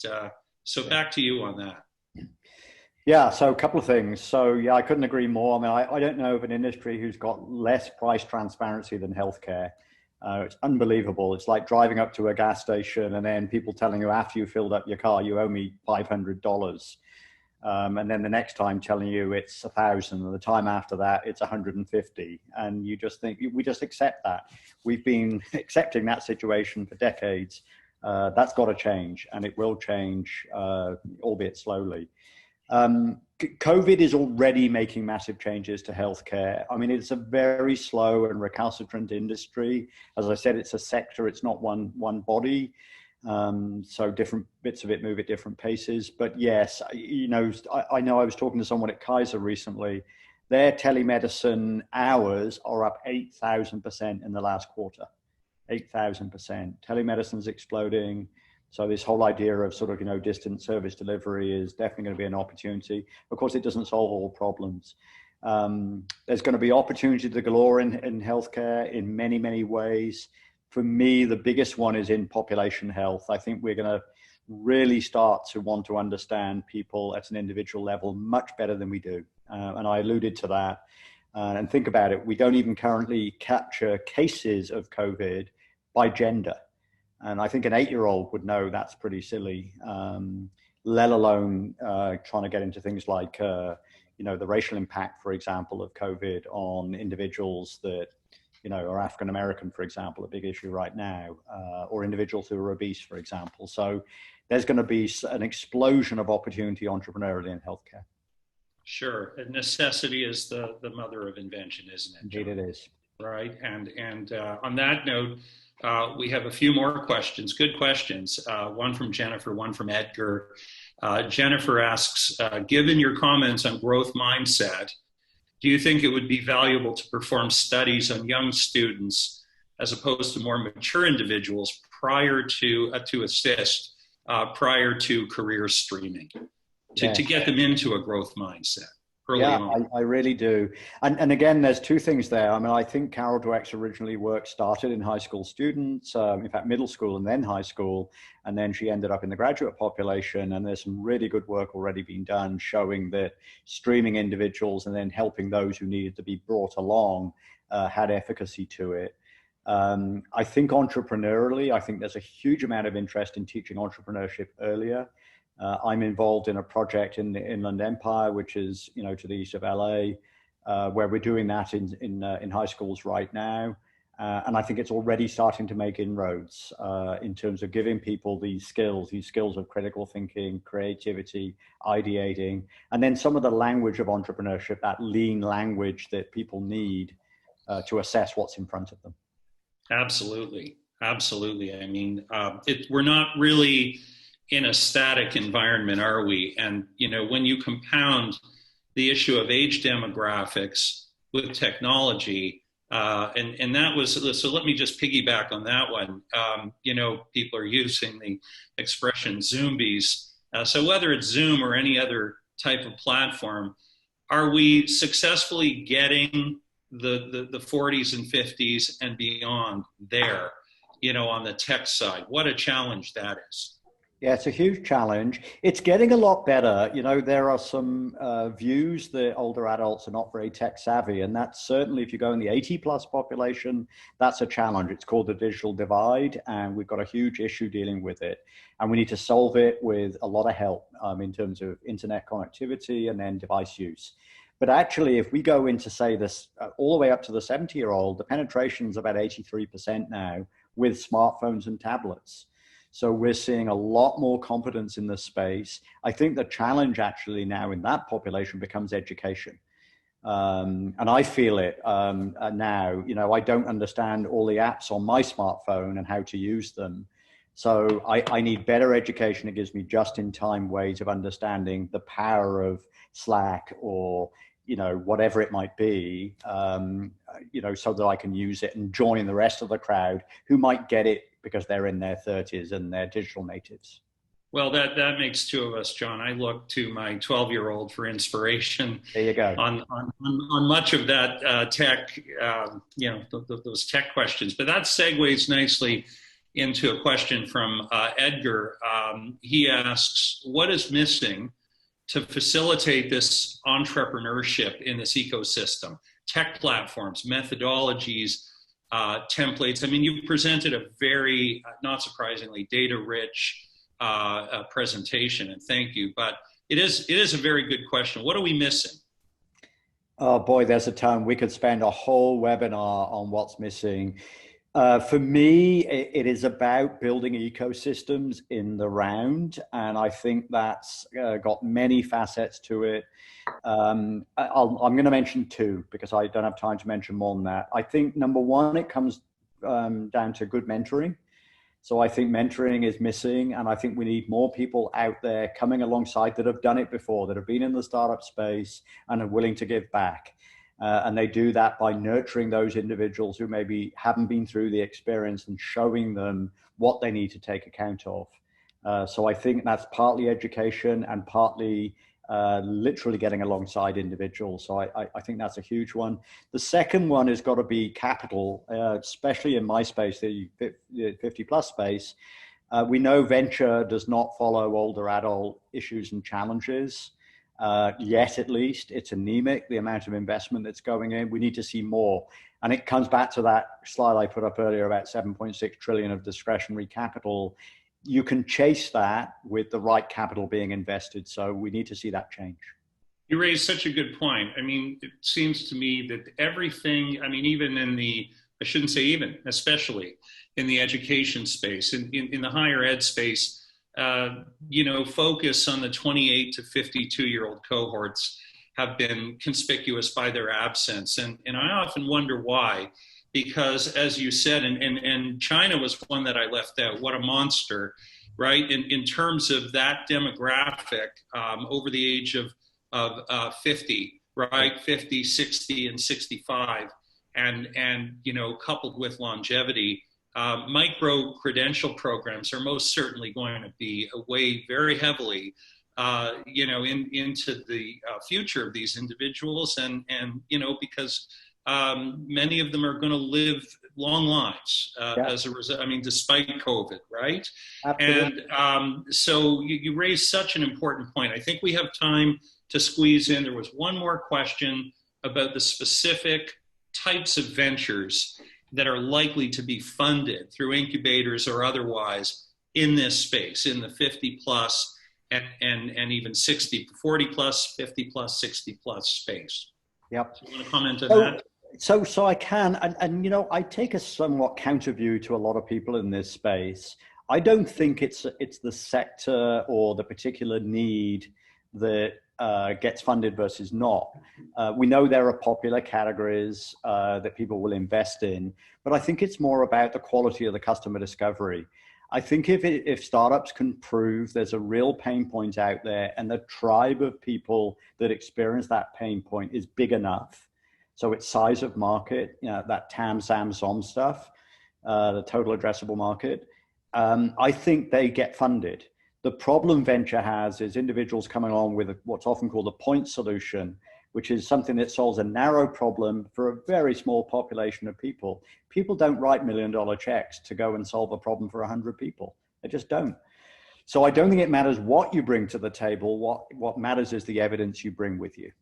so back to you on that. Yeah, so a couple of things. So yeah, I couldn't agree more. I mean, I don't know of an industry who's got less price transparency than healthcare. It's unbelievable. It's like driving up to a gas station and then people telling you after you filled up your car, you owe me $500. And then the next time telling you it's 1,000, and the time after that it's 150. And you just think, we just accept that. We've been accepting that situation for decades. That's got to change, and it will change, albeit slowly. COVID is already making massive changes to healthcare. I mean, it's a very slow and recalcitrant industry. As I said, it's a sector, it's not one body. So different bits of it move at different paces. But yes, I know I was talking to someone at Kaiser recently, their telemedicine hours are up 8,000% in the last quarter. 8,000%. Telemedicine's exploding. So this whole idea of sort of, distant service delivery is definitely going to be an opportunity. Of course, it doesn't solve all problems. There's going to be opportunity to galore in healthcare in many, many ways. For me, the biggest one is in population health. I think we're going to really start to want to understand people at an individual level much better than we do. And I alluded to that. And think about it, we don't even currently capture cases of COVID by gender. And I think an 8-year-old would know that's pretty silly, let alone trying to get into things like, the racial impact, for example, of COVID on individuals that, are African-American, for example, a big issue right now, or individuals who are obese, for example. So there's going to be an explosion of opportunity entrepreneurially in healthcare. Sure. And necessity is the mother of invention, isn't it, John? Indeed it is. Right. And on that note, we have a few more questions, good questions. One from Jennifer, one from Edgar. Jennifer asks, given your comments on growth mindset, do you think it would be valuable to perform studies on young students as opposed to more mature individuals prior to assist prior to career streaming to get them into a growth mindset? I really do. And again, there's two things there. I mean, I think Carol Dweck's originally work started in high school students, in fact, middle school and then high school. And then she ended up in the graduate population. And there's some really good work already being done showing that streaming individuals and then helping those who needed to be brought along had efficacy to it. I think entrepreneurially, I think there's a huge amount of interest in teaching entrepreneurship earlier. I'm involved in a project in the Inland Empire, which is, to the east of LA, where we're doing that in high schools right now. And I think it's already starting to make inroads in terms of giving people these skills of critical thinking, creativity, ideating, and then some of the language of entrepreneurship, that lean language that people need to assess what's in front of them. Absolutely. Absolutely. I mean, we're not really in a static environment, are we? And, when you compound the issue of age demographics with technology, and that was, so let me just piggyback on that one. People are using the expression Zombies. So whether it's Zoom or any other type of platform, are we successfully getting the 40s and 50s and beyond there, on the tech side? What a challenge that is. Yeah, it's a huge challenge. It's getting a lot better. There are some views that older adults are not very tech savvy. And that's certainly, if you go in the 80 plus population, that's a challenge. It's called the digital divide. And we've got a huge issue dealing with it. And we need to solve it with a lot of help in terms of internet connectivity and then device use. But actually, if we go into, say, this all the way up to the 70-year-old, the penetration is about 83% now with smartphones and tablets. So we're seeing a lot more confidence in this space. I think the challenge actually now in that population becomes education. And I feel it now. I don't understand all the apps on my smartphone and how to use them. So I need better education. It gives me just-in-time ways of understanding the power of Slack or whatever it might be, so that I can use it and join the rest of the crowd who might get it because they're in their 30s and they're digital natives. Well, that makes two of us, John. I look to my 12-year-old for inspiration. There you go. On much of that tech, those tech questions. But that segues nicely into a question from Edgar. He asks, what is missing to facilitate this entrepreneurship in this ecosystem? Tech platforms, methodologies, templates. I mean, you presented a very, not surprisingly, data-rich presentation, and thank you. But it is a very good question. What are we missing? Oh boy, there's a ton. We could spend a whole webinar on what's missing. For me, it is about building ecosystems in the round, and I think that's got many facets to it. I'm going to mention two because I don't have time to mention more than that. I think number one, it comes down to good mentoring. So I think mentoring is missing, and I think we need more people out there coming alongside that have done it before, that have been in the startup space and are willing to give back. And they do that by nurturing those individuals who maybe haven't been through the experience and showing them what they need to take account of. So I think that's partly education and partly literally getting alongside individuals. So I think that's a huge one. The second one has got to be capital, especially in my space, the 50 plus space. We know venture does not follow older adult issues and challenges. Yet at least it's anemic, the amount of investment that's going in. We need to see more. And it comes back to that slide I put up earlier about 7.6 trillion of discretionary capital. You can chase that with the right capital being invested. So we need to see that change. You raised such a good point. I mean, it seems to me that everything, I mean, even in the, I shouldn't say even, especially in the education space, in the higher ed space, focus on the 28 to 52-year-old cohorts have been conspicuous by their absence. And I often wonder why. Because as you said, and China was one that I left out, what a monster, right? In terms of that demographic over the age of 50, right? 50, 60, and 65, and coupled with longevity, micro-credential programs are most certainly going to be weighed very heavily into the future of these individuals, and because many of them are going to live long lives as a result. I mean, despite COVID, right? Absolutely. And so you raised such an important point. I think we have time to squeeze in. There was one more question about the specific types of ventures that are likely to be funded through incubators or otherwise in this space, in the 50 plus and even 60, 40 plus, 50 plus, 60 plus space. Yep. So you want to comment on that? So I can, and I take a somewhat counter view to a lot of people in this space. I don't think it's the sector or the particular need that gets funded versus not. We know there are popular categories that people will invest in, but I think it's more about the quality of the customer discovery. I think if startups can prove there's a real pain point out there and the tribe of people that experience that pain point is big enough, so it's size of market, that TAM, SAM, SOM stuff, the total addressable market, I think they get funded. The problem venture has is individuals coming along with what's often called a point solution, which is something that solves a narrow problem for a very small population of people. People don't write $1 million checks to go and solve a problem for 100 people. They just don't. So I don't think it matters what you bring to the table. What matters is the evidence you bring with you.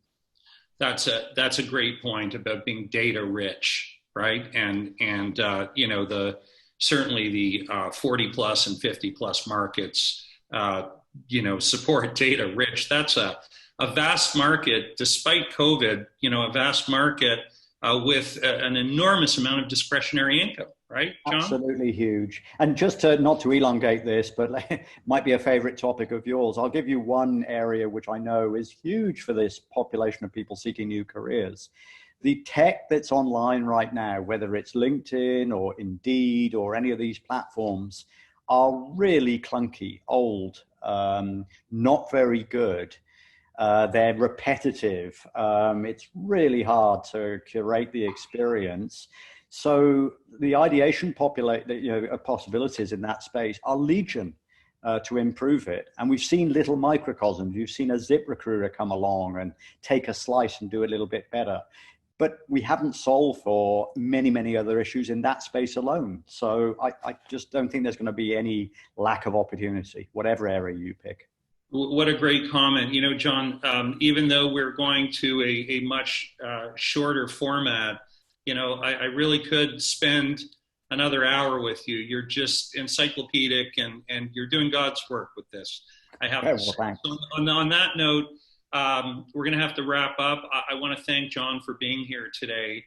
That's a great point about being data rich, right? And certainly the 40 plus and 50 plus markets, support data rich. That's a vast market, despite COVID, a vast market with an enormous amount of discretionary income, right, John? Absolutely huge. And just not to elongate this, but might be a favorite topic of yours, I'll give you one area which I know is huge for this population of people seeking new careers. The tech that's online right now, whether it's LinkedIn or Indeed or any of these platforms, are really clunky, old, not very good. They're repetitive. It's really hard to curate the experience. So the ideation possibilities in that space are legion to improve it. And we've seen little microcosms. You've seen a ZipRecruiter come along and take a slice and do a little bit better. But we haven't solved for many, many other issues in that space alone. So I just don't think there's going to be any lack of opportunity, whatever area you pick. What a great comment. John, even though we're going to a much shorter format, I really could spend another hour with you. You're just encyclopedic and you're doing God's work with this. I have to say. So on that note, we're going to have to wrap up. I want to thank John for being here today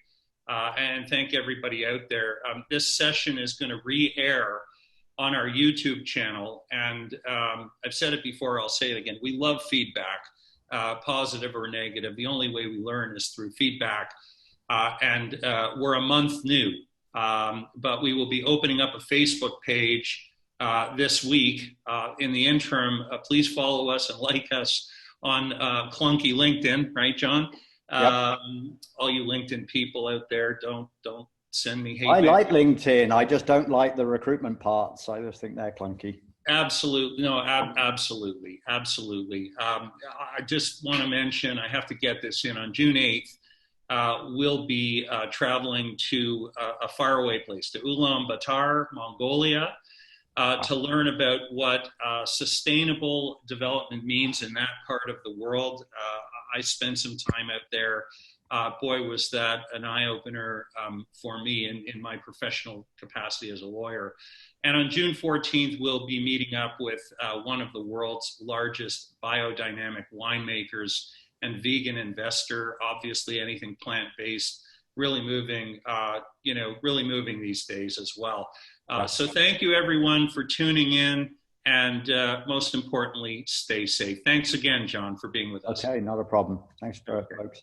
and thank everybody out there. This session is going to re-air on our YouTube channel. And I've said it before, I'll say it again. We love feedback, positive or negative. The only way we learn is through feedback. And we're a month new But we will be opening up a Facebook page this week. In the interim, please follow us and like us on clunky LinkedIn, right, John? Yep. All you LinkedIn people out there, don't send me hate. I like LinkedIn. I just don't like the recruitment parts. I just think they're clunky. Absolutely. No, absolutely. Absolutely. I just want to mention, I have to get this in, on June 8th, we'll be traveling to a faraway place, to Ulaanbaatar, Mongolia, to learn about what sustainable development means in that part of the world. I spent some time out there. Boy, was that an eye-opener for me in my professional capacity as a lawyer. And on June 14th, we'll be meeting up with one of the world's largest biodynamic winemakers and vegan investor. Obviously, anything plant-based, really moving, really moving these days as well. So thank you, everyone, for tuning in. And most importantly, stay safe. Thanks again, John, for being with us. Okay, not a problem. Thanks, folks.